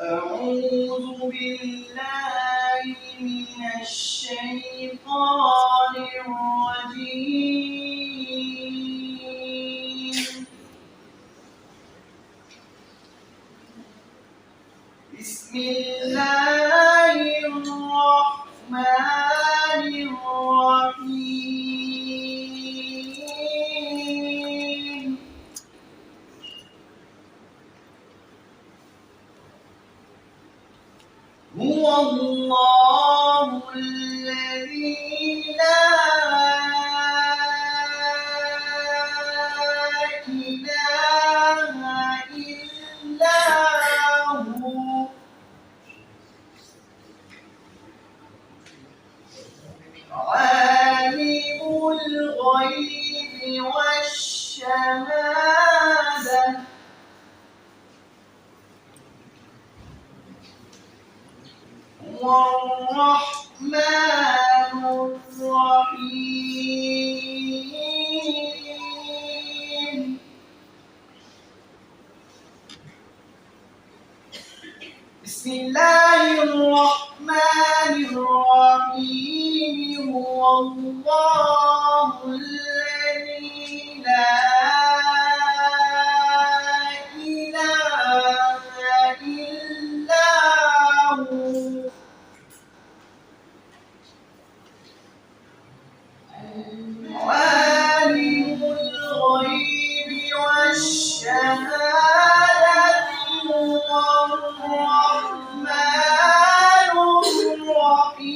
أعوذ بالله من الشيطان الرجيم. بسم الله الرحمن الرحيم. هو الله الذي لا إله إلا هو عالم الغيب والشهادة هو الرحمن الرحيم. بسم الله الرحمن الرحيم. هو الله الذي لا إله إلا هو عالم الغيب والشهادة هو الرحمن الرحيم.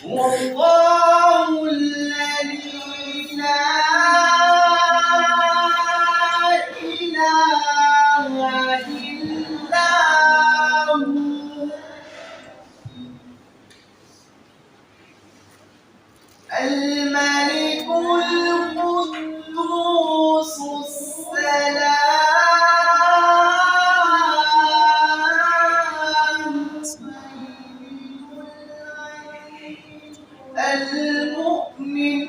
هو الله الذي لا إله إلا هو الملك القدوس السلام المؤمن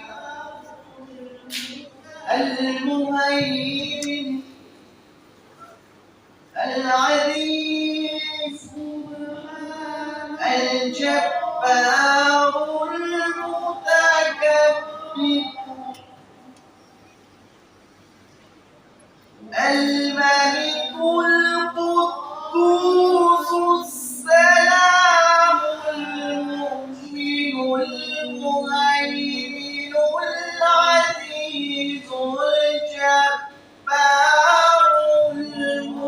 المهيمن العزيز الجبار المتكبر الملك القدوس السلام المؤمن المهيمن العزيز الجبار المتكبر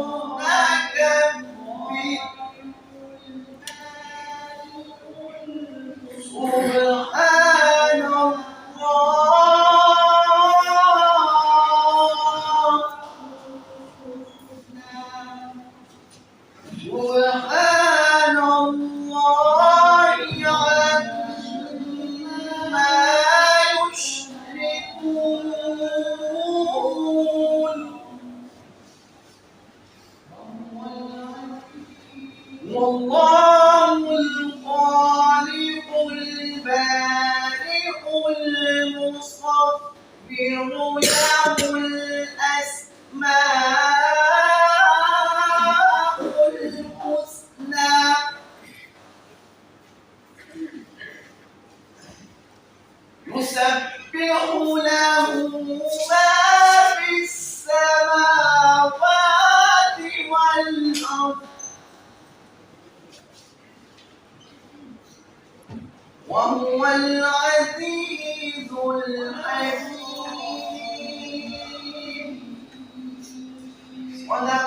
سبحان الله سبحان الله عما يشركون. والله الخالق البارئ المصور له الأسماء الحسنى يسبح له ما في السماوات والأرض وهو العزيز الحكيم.